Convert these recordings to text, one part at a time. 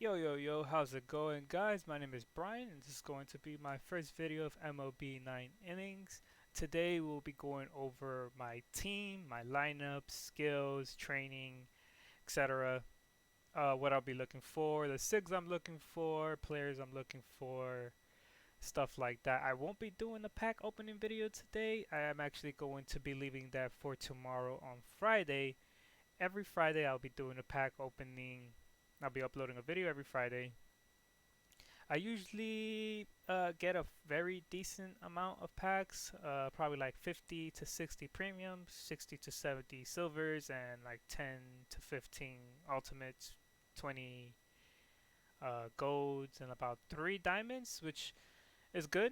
Yo, yo, yo, how's it going, guys? My name is Brian, and this is going to be my first video of MLB 9 innings. Today, we'll be going over my team, my lineup, skills, training, etc. What I'll be looking for, the SIGs I'm looking for, players I'm looking for, stuff like that. I won't be doing the pack opening video today. I am actually going to be leaving that for tomorrow on Friday. Every Friday, I'll be doing a pack opening. I'll be uploading a video every Friday. I usually get a very decent amount of packs, probably like 50 to 60 premiums, 60 to 70 silvers, and like 10 to 15 ultimates, 20 golds, and about 3 diamonds, which is good.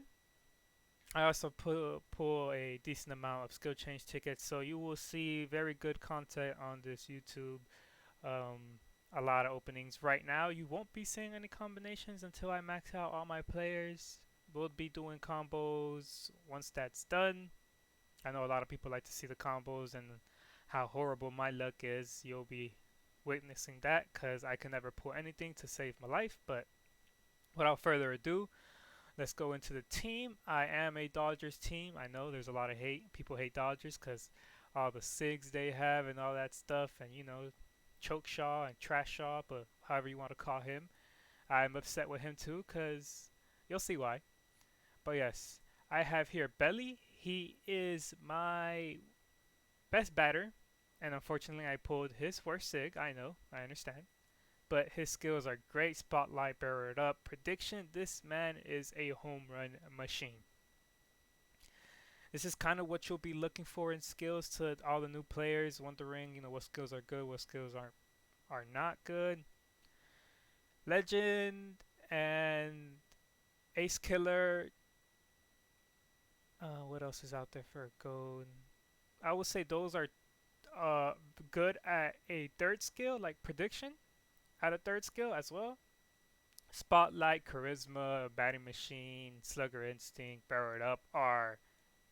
I also pull a decent amount of skill change tickets, so you will see very good content on this YouTube. Um, a lot of openings. Right now, you won't be seeing any combinations until I max out all my players. We'll be doing combos once that's done. I know a lot of people like to see the combos and how horrible my luck is. You'll be witnessing that because I can never pull anything to save my life. But without further ado, let's go into the team. I am a Dodgers team. I know there's a lot of hate. People hate Dodgers because all the SIGs they have and all that stuff, and Choke Shaw and Trash Shaw, but however you want to call him. I'm upset with him too because you'll see why. But yes, I have here Belly. He is my best batter, and unfortunately, I pulled his worst SIG. I know, I understand. But his skills are great. Spotlight, bear it up. Prediction: this man is a home run machine. This is kind of what you'll be looking for in skills to all the new players, wondering, what skills are good, what skills are not good. Legend and Ace Killer. What else is out there for a gold? I would say those are uh, good at a third skill, like prediction at a third skill as well. Spotlight, Charisma, Batting Machine, Slugger Instinct, Barrel It Up are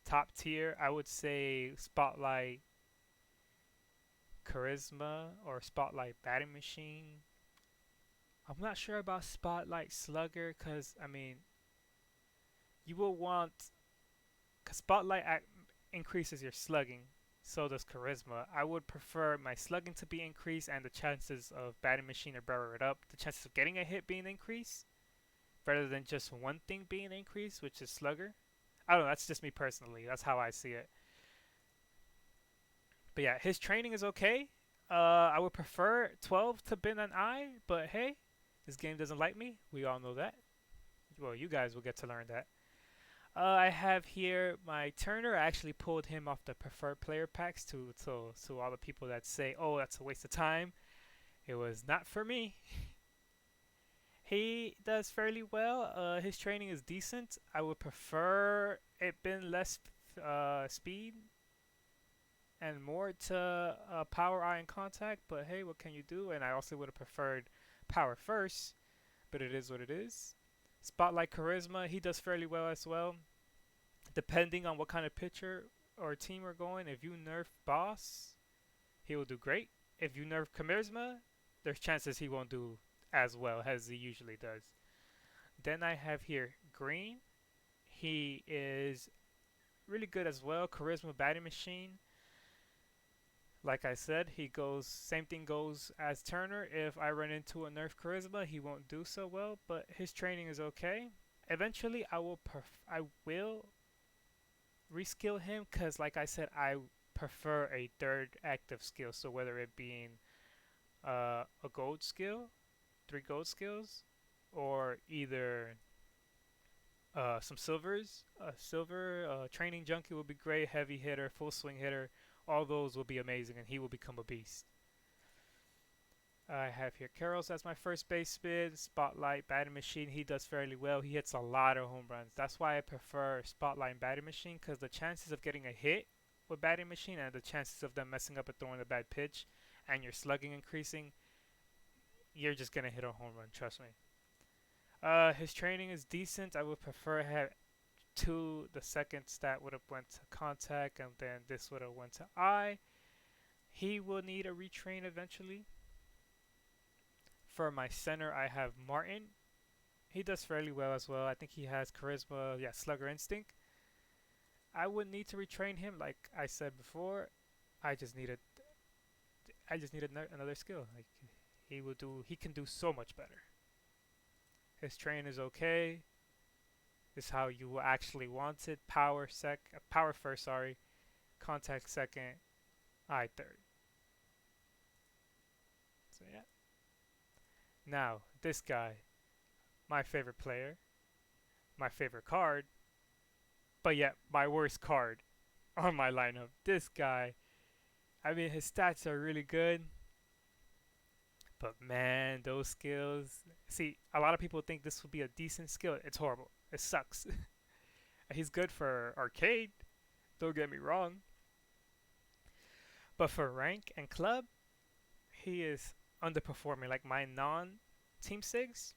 top tier. I would say Spotlight, Charisma, or Spotlight, Batting Machine. I'm not sure about Spotlight, Slugger, because, you will want. Because Spotlight increases your slugging, so does Charisma. I would prefer my slugging to be increased and the chances of Batting Machine or Barrel It Up, the chances of getting a hit being increased, rather than just one thing being increased, which is Slugger. I don't know, that's just me personally. That's how I see it. But yeah, his training is okay. I would prefer 12 to bin an eye, but hey, this game doesn't like me. We all know that. Well, you guys will get to learn that. I have here my Turner. I actually pulled him off the preferred player packs to all the people that say, "Oh, that's a waste of time." It was not for me. He does fairly well. His training is decent. I would prefer it been less speed and more to power, eye, and contact. But hey, what can you do? And I also would have preferred power first, but it is what it is. Spotlight Charisma, he does fairly well as well. Depending on what kind of pitcher or team we're going, if you nerf Boss, he will do great. If you nerf Charisma, there's chances he won't do as well as he usually does. Then I have here Green. He is really good as well. Charisma batting machine. Like I said, he goes same thing goes as Turner. If I run into a nerf Charisma, he won't do so well, but his training is okay. Eventually, I will reskill him because, like I said, I prefer a third active skill. So whether it being a gold skill, 3 gold skills, or either some silvers. Silver training junkie will be great. Heavy hitter, full swing hitter, all those will be amazing, and he will become a beast. I have here Carroll's as my first baseman. Spotlight batting machine. He does fairly well. He hits a lot of home runs. That's why I prefer Spotlight and batting machine because the chances of getting a hit with batting machine and the chances of them messing up and throwing a bad pitch and your slugging increasing, you're just gonna hit a home run. Trust me. His training is decent. I would prefer have two. The second stat would have went to contact, and then this would have went to eye. He will need a retrain eventually. for my center, I have Martin. He does fairly well as well. I think he has charisma, yeah, slugger instinct. I would need to retrain him, like I said before. I just needed, I just needed another skill. Like he can do so much better. His train is okay. Is how you actually want it. Power first, sorry. Contact second. I third. So yeah. Now this guy, my favorite player, my favorite card, but yet my worst card on my lineup. This guy, I mean, his stats are really good, but man, those skills. See, a lot of people think this would be a decent skill. It's horrible. It sucks. He's good for arcade, don't get me wrong, but for rank and club, he is underperforming. Like my non-team sigs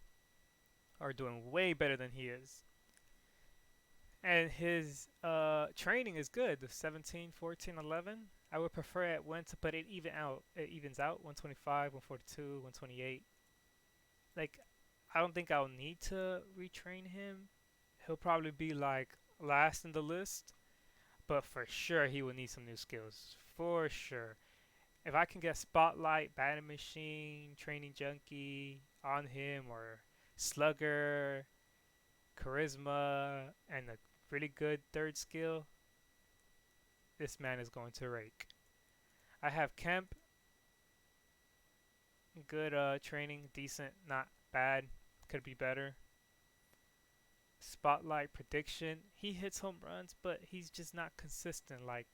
are doing way better than he is. And his training is good. The 17, 14, 11. I would prefer it when to, but it evens out. 125, 142, 128. Like, I don't think I'll need to retrain him. He'll probably be like last in the list, but for sure he will need some new skills. For sure. If I can get Spotlight, Batting Machine, Training Junkie on him, or Slugger, Charisma, and a really good third skill, this man is going to rake. I have Kemp, good training, decent, not bad, could be better. Spotlight prediction, he hits home runs, but he's just not consistent. Like,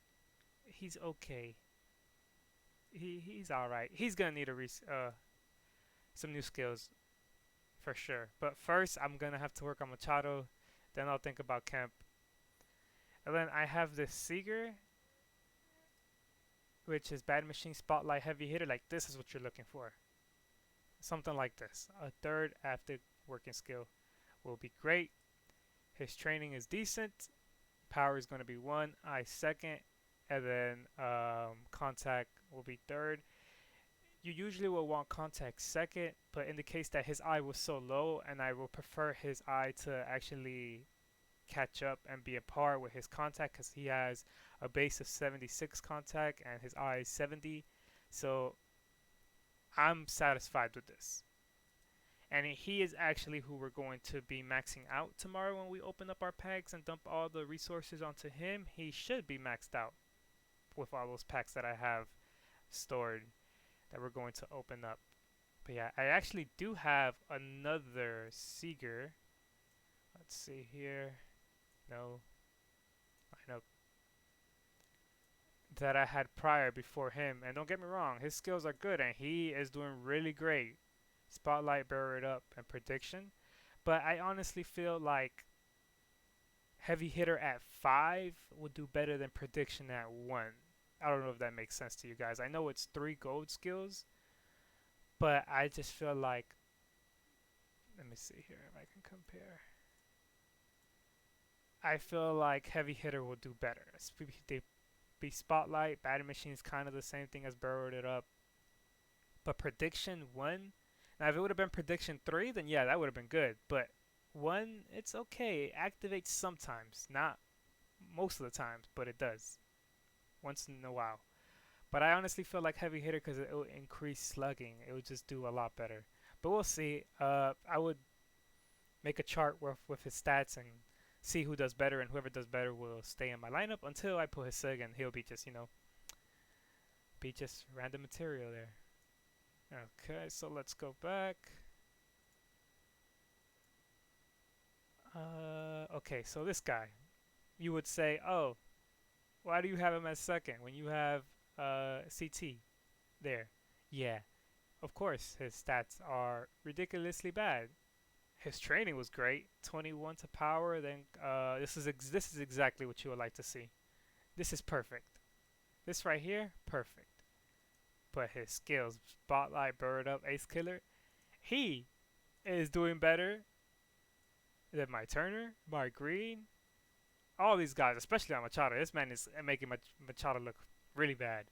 he's okay. He's all right. He's gonna need some new skills for sure. But first, I'm gonna have to work on Machado. Then I'll think about Kemp. And then I have this Seager, which is Bad Machine Spotlight Heavy Hitter. Like, this is what you're looking for. Something like this. A third active working skill will be great. His training is decent. Power is going to be 1. I second. And then contact will be third. You usually will want contact second, but in the case that his eye was so low, and I will prefer his eye to actually catch up and be a par with his contact, because he has a base of 76 contact and his eye is 70. So I'm satisfied with this. And he is actually who we're going to be maxing out tomorrow when we open up our packs and dump all the resources onto him. He should be maxed out with all those packs that I have stored that we're going to open up. But yeah, I actually do have another Seager. Let's see here. No. Lineup. That I had prior before him. And don't get me wrong, his skills are good and he is doing really great. Spotlight, Burr It Up, and Prediction. But I honestly feel like Heavy Hitter at 5 would do better than Prediction at 1. I don't know if that makes sense to you guys. I know it's 3 gold skills, but I just feel like, let me see here if I can compare. I feel like Heavy Hitter will do better. They be Spotlight, Batting Machine is kind of the same thing as Burrowed It Up. But Prediction 1, now if it would have been Prediction 3, then yeah, that would have been good. But 1, it's okay. It activates sometimes, not most of the times, but it does. Once in a while. But I honestly feel like Heavy Hitter, because it will increase slugging, it would just do a lot better. But we'll see. I would make a chart with his stats and see who does better, and whoever does better will stay in my lineup until I put his sig, and he'll be just, be just random material there. Okay, so let's go back. Okay, so this guy, you would say, oh, why do you have him as second when you have CT there? Yeah, of course his stats are ridiculously bad. His training was great, 21 to power. Then this is exactly what you would like to see. This is perfect. This right here, perfect. But his skills, Spotlight, Bird Up, Ace Killer, he is doing better than my Turner, my Green, all these guys, especially on Machado. This man is making Machado look really bad.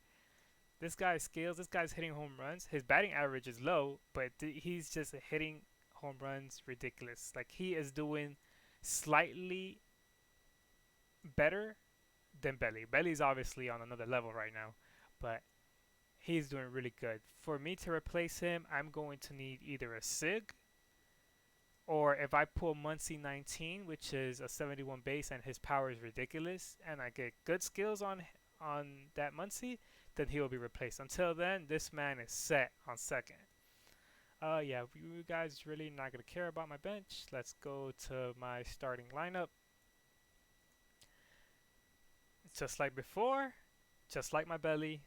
This guy's skills, this guy's hitting home runs. His batting average is low, but he's just hitting home runs ridiculous. Like he is doing slightly better than Belly. Belly's obviously on another level right now, but he's doing really good. For me to replace him, I'm going to need either a Sig or if I pull Muncie 19, which is a 71 base and his power is ridiculous, and I get good skills on that Muncie, then he will be replaced. Until then, this man is set on second. Yeah, you guys really not gonna care about my bench. Let's go to my starting lineup. Just like before, just like my Belly,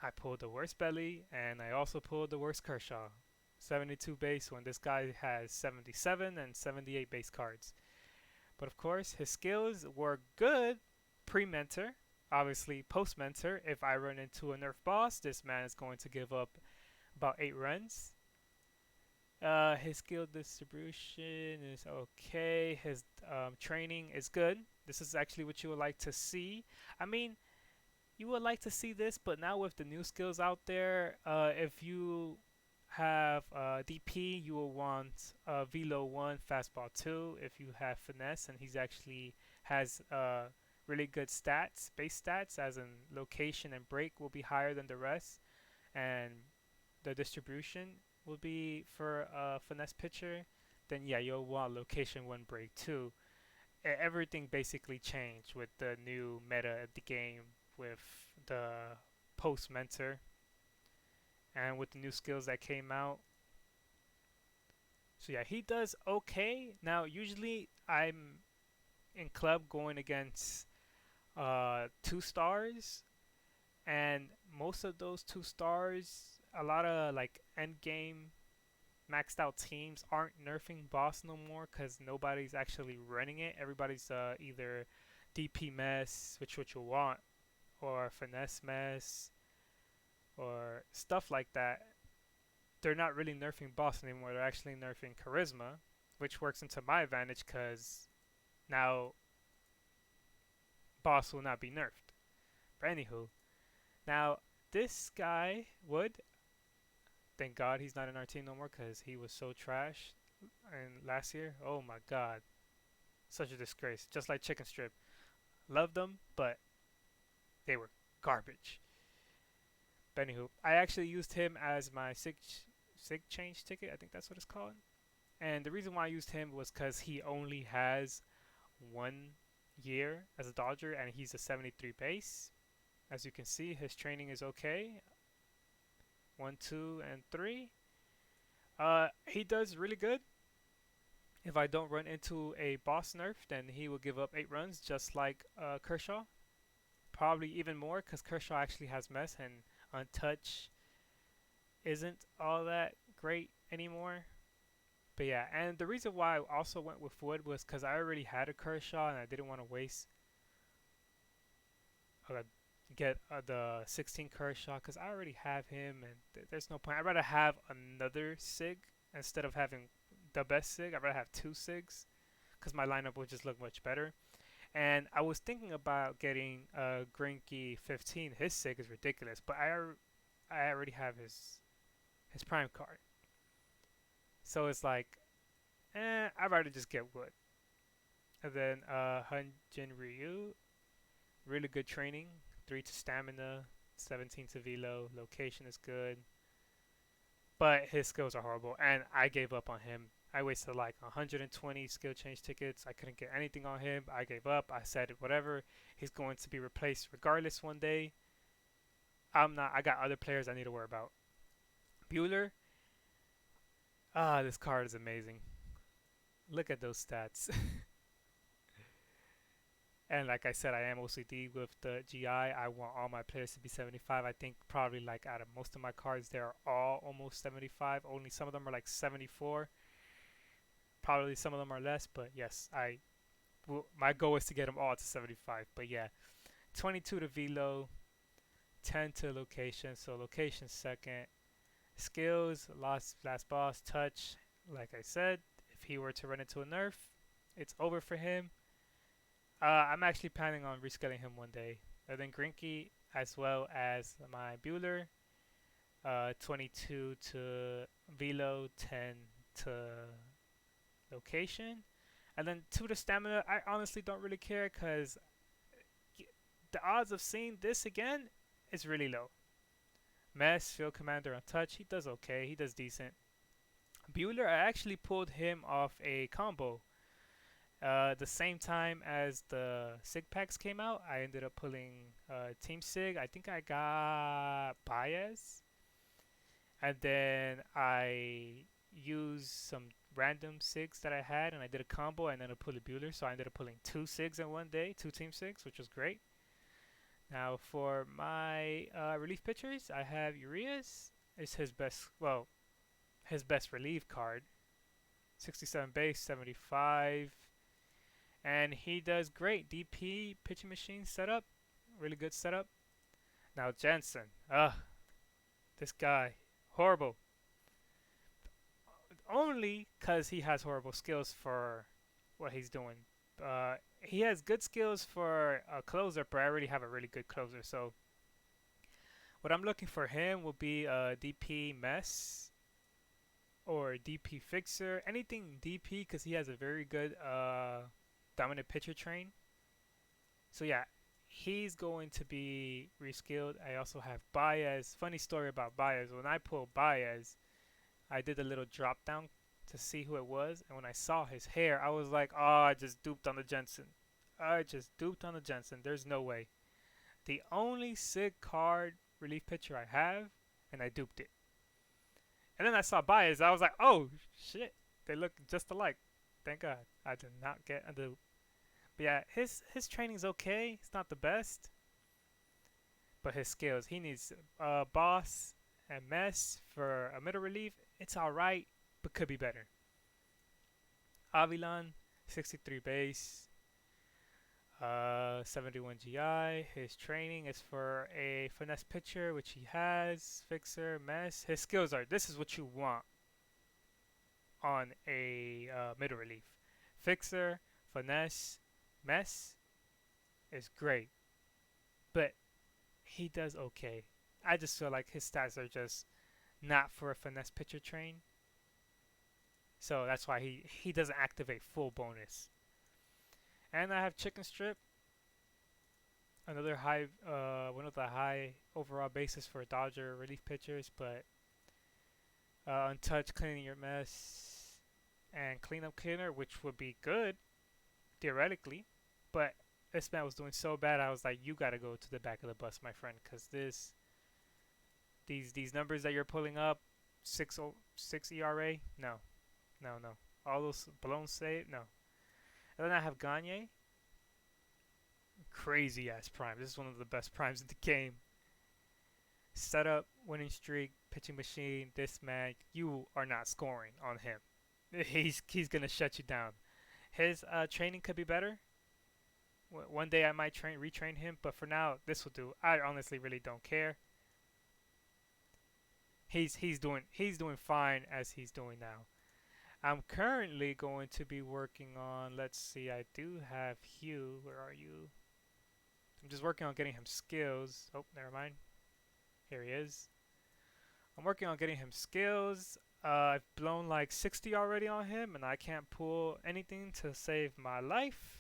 I pulled the worst Belly, and I also pulled the worst Kershaw. 72 base when this guy has 77 and 78 base cards. But of course, his skills were good pre-mentor. Obviously, post-mentor, if I run into a nerf boss, this man is going to give up about 8 runs. His skill distribution is okay. His training is good. This is actually what you would like to see. I mean, you would like to see this, but now with the new skills out there, if you have DP, you will want Velo 1, Fastball 2. If you have Finesse, and he's actually has really good stats, base stats, as in location and break will be higher than the rest, and the distribution will be for a Finesse pitcher, then yeah, you'll want location 1 break 2. Everything basically changed with the new meta of the game with the post mentor and with the new skills that came out. So yeah, he does okay. Now usually I'm in club going against 2 stars, and most of those 2 stars, a lot of like end game maxed out teams aren't nerfing boss no more because nobody's actually running it. Everybody's either DP mess, which what you want, or finesse mess, or stuff like that. They're not really nerfing boss anymore. They're actually nerfing charisma, which works into my advantage because now boss will not be nerfed. But anywho, now this guy would, thank God he's not in our team no more because he was so trash. And last year, oh my God, such a disgrace. Just like Chicken Strip, loved them, but they were garbage. But anywho, I actually used him as my sig change ticket. I think that's what it's called. And the reason why I used him was because he only has 1 year as a Dodger, and he's a 73 base. As you can see, his training is okay. 1, 2, and 3. He does really good. If I don't run into a boss nerf, then he will give up 8 runs, just like Kershaw. Probably even more, because Kershaw actually has mess, and Untouch isn't all that great anymore. But yeah, and the reason why I also went with Wood was because I already had a Kershaw, and I didn't want to waste get the 16 Kershaw because I already have him, and there's no point. I'd rather have another Sig instead of having the best Sig. I'd rather have 2 Sigs because my lineup would just look much better. And I was thinking about getting Greinke 15. His Sig is ridiculous, but I already have his prime card. So it's like, I'd rather just get Wood. And then Hyunjin Ryu, really good training. 3 to stamina, 17 to velo, location is good. But his skills are horrible, and I gave up on him. I wasted like 120 skill change tickets. I couldn't get anything on him. I gave up. I said whatever. He's going to be replaced regardless one day. I'm not. I got other players I need to worry about. Bueller. This card is amazing. Look at those stats. And like I said, I am OCD with the GI. I want all my players to be 75. I think probably like out of most of my cards, they are all almost 75. Only some of them are like 74. Probably some of them are less, but yes, my goal is to get them all to 75. But yeah, 22 to velo, 10 to location. So location second. Skills, last boss, touch. Like I said, if he were to run into a nerf, it's over for him. I'm actually planning on rescaling him one day. And then Greinke, as well as my Bueller, 22 to velo, 10 to location, and then 2 to stamina. I honestly don't really care because the odds of seeing this again is really low. Mess, field commander on touch, he does okay, he does decent. Bueller, I actually pulled him off a combo. The same time as the Sig packs came out, I ended up pulling Team Sig. I think I got Baez, and then I used some random Sigs that I had, and I did a combo, and then I pulled a Bueller. So I ended up pulling 2 Sigs in one day, 2 Team Sigs, which was great. Now for my relief pitchers, I have Urias. It's his best, well, his best relief card. 67 base, 75, and he does great. DP pitching machine setup, really good setup. Now Jensen, this guy, horrible. Only because he has horrible skills for what he's doing. He has good skills for a closer, but I already have a really good closer. So what I'm looking for him will be a DP mess or DP fixer, anything DP because he has a very good dominant pitcher train. So yeah, he's going to be reskilled. I also have Baez. Funny story about Baez. When I pulled Baez, I did a little drop down to see who it was, and when I saw his hair, I was like, "Oh, I just duped on the Jensen. I just duped on the Jensen. There's no way." The only Sig card relief pitcher I have, and I duped it. And then I saw Baez. I was like, "Oh shit, they look just alike." Thank God I did not get a dupe. But yeah, his training's okay. It's not the best, but his skills. He needs boss and mess for a middle relief. It's all right, but could be better. Avilan, 63 base, 71 GI. His training is for a finesse pitcher, which he has. Fixer, mess. His skills are. This is what you want on a middle relief. Fixer, finesse, mess is great, but he does okay. I just feel like his stats are just not for a finesse pitcher train. So that's why he doesn't activate full bonus. And I have Chicken Strip, another high, one of the high overall bases for Dodger relief pitchers, but Untouched, Cleaning Your Mess, and Cleanup Cleaner, which would be good theoretically, but this man was doing so bad. I was like, you gotta go to the back of the bus, my friend, because these numbers that you're pulling up, 6.06 ERA, no, no, no. All those blown save, no. And then I have Gagne, crazy ass prime. This is one of the best primes in the game. Setup, winning streak, pitching machine. This man, you are not scoring on him. He's gonna shut you down. His training could be better. One day I might retrain him, but for now this will do. I honestly really don't care. He's doing fine as he's doing now. I'm currently going to be working on. Let's see. I do have Hugh. Where are you? I'm just working on getting him skills. Oh, never mind. Here he is. I'm working on getting him skills. I've blown like 60 already on him, and I can't pull anything to save my life.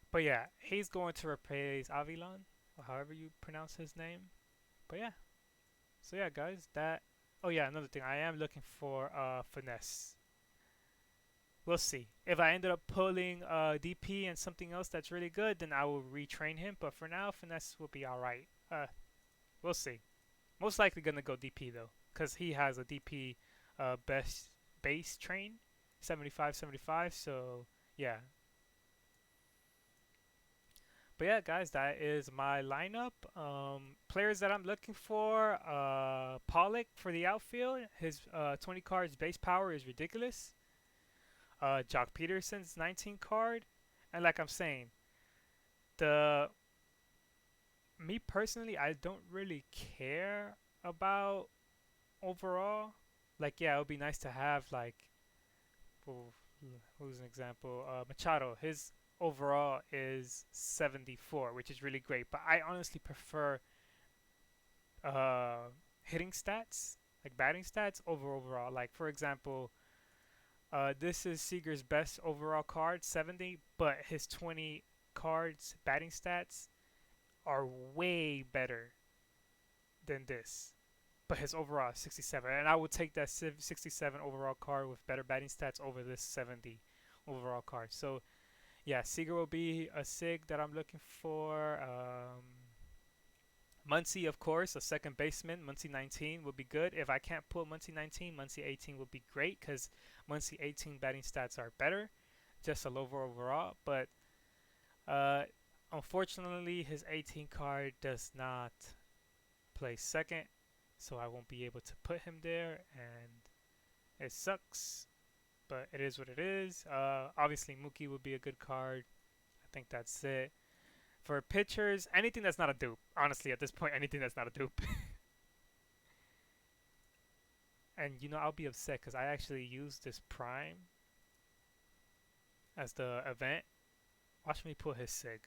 But yeah, he's going to replace Avilan, or however you pronounce his name. But yeah. So yeah, guys, that. Oh yeah, another thing. I am looking for finesse. We'll see. If I ended up pulling DP and something else that's really good, then I will retrain him. But for now, finesse will be alright. We'll see. Most likely gonna go DP though, cause he has a DP best base train, 75/75. So yeah. But yeah, guys, that is my lineup. Players that I'm looking for: Pollock for the outfield. His 20 cards base power is ridiculous. Jock Peterson's 19 card, and like I'm saying, the me personally, I don't really care about overall. Like, yeah, it would be nice to have like, who's an example? Machado. His overall is 74, which is really great. But I honestly prefer uh, hitting stats, like batting stats, over overall. Like for example, this is Seager's best overall card, 70, but his 20 cards batting stats are way better than this. But his overall is 67, and I would take that 67 overall card with better batting stats over this 70 overall card. So yeah, Seager will be a Sig that I'm looking for. Muncy, of course, a second baseman. Muncy 19 would be good. If I can't pull Muncy 19, Muncy 18 would be great because Muncy 18 batting stats are better, just a lower overall. But uh, unfortunately, his 18 card does not play second, so I won't be able to put him there, and it sucks. But it is what it is. Obviously, Mookie would be a good card. I think that's it. For pitchers, anything that's not a dupe. Honestly, at this point, anything that's not a dupe. And you know, I'll be upset because I actually used this Prime as the event. Watch me pull his Sig.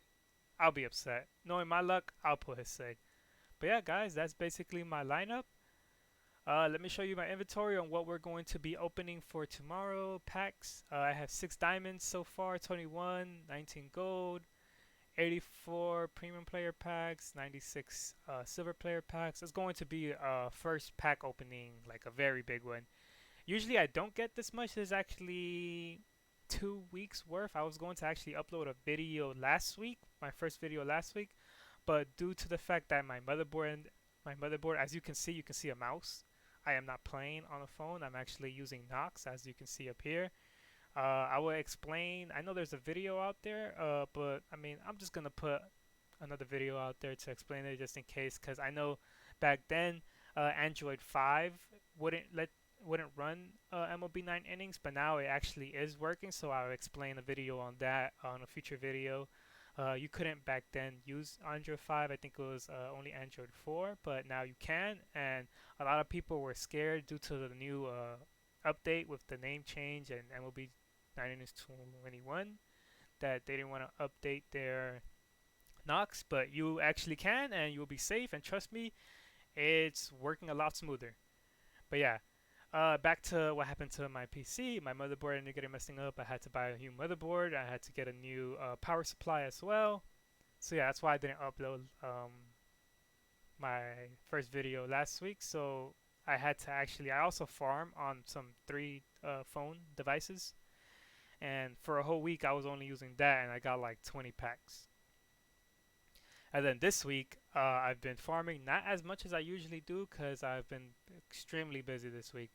I'll be upset. Knowing my luck, I'll pull his Sig. But yeah, guys, that's basically my lineup. Let me show you my inventory on what we're going to be opening for tomorrow. Packs. I have 6 diamonds so far, 21, 19 gold, 84 premium player packs, 96 silver player packs. It's going to be a first pack opening, like a very big one. Usually I don't get this much. There's actually 2 weeks worth. I was going to actually upload a video last week, my first video last week, but due to the fact that my motherboard, as you can see a mouse. I am not playing on a phone. I'm actually using Nox, as you can see up here. I will explain. I know there's a video out there, but I mean, I'm just gonna put another video out there to explain it just in case, because I know back then Android 5 wouldn't let wouldn't run MLB 9 innings, but now it actually is working. So I'll explain a video on that on a future video. You couldn't back then use Android 5. I think it was only Android 4, but now you can. And a lot of people were scared due to the new update with the name change and MLB 9 innings 21 that they didn't want to update their Nox, but you actually can, and you'll be safe. And trust me, it's working a lot smoother. But yeah, back to what happened to my PC. My motherboard ended up getting messing up. I had to buy a new motherboard. I had to get a new power supply as well. So yeah, that's why I didn't upload my first video last week. So I had to actually. I also farm on some 3 phone devices, and for a whole week I was only using that, and I got like 20 packs. And then this week, I've been farming not as much as I usually do because I've been extremely busy this week.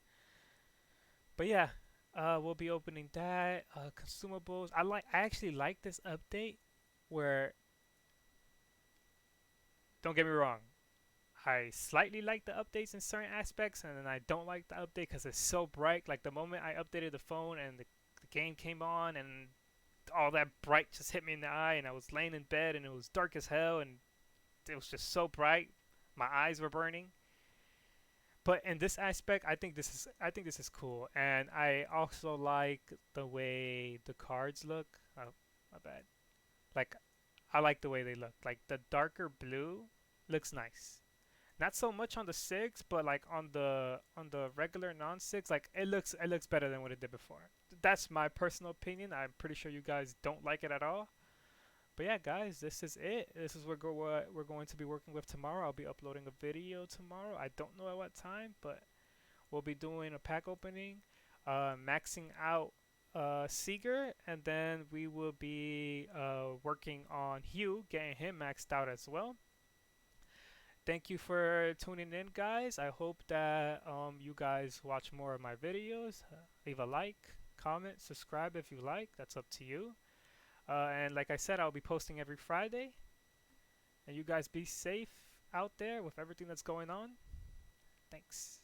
But yeah, we'll be opening that. Consumables. I actually like this update where, don't get me wrong, I slightly like the updates in certain aspects, and then I don't like the update because it's so bright. Like the moment I updated the phone and the game came on, and all that bright just hit me in the eye, and I was laying in bed, and it was dark as hell, and it was just so bright. My eyes were burning. But in this aspect, I think this is cool, and I also like the way the cards look. Oh, my bad. Like I like the way they look. Like the darker blue looks nice. Not so much on the six, but like on the regular non-six, like it looks better than what it did before. That's my personal opinion. I'm pretty sure you guys don't like it at all. But yeah, guys, this is it. This is what we're going to be working with tomorrow. I'll be uploading a video tomorrow. I don't know at what time, but we'll be doing a pack opening, maxing out Seager, and then we will be working on Hugh, getting him maxed out as well. Thank you for tuning in, guys. I hope that you guys watch more of my videos. Leave a like, comment, subscribe if you like. That's up to you. And like I said, I'll be posting every Friday. And you guys be safe out there with everything that's going on. Thanks.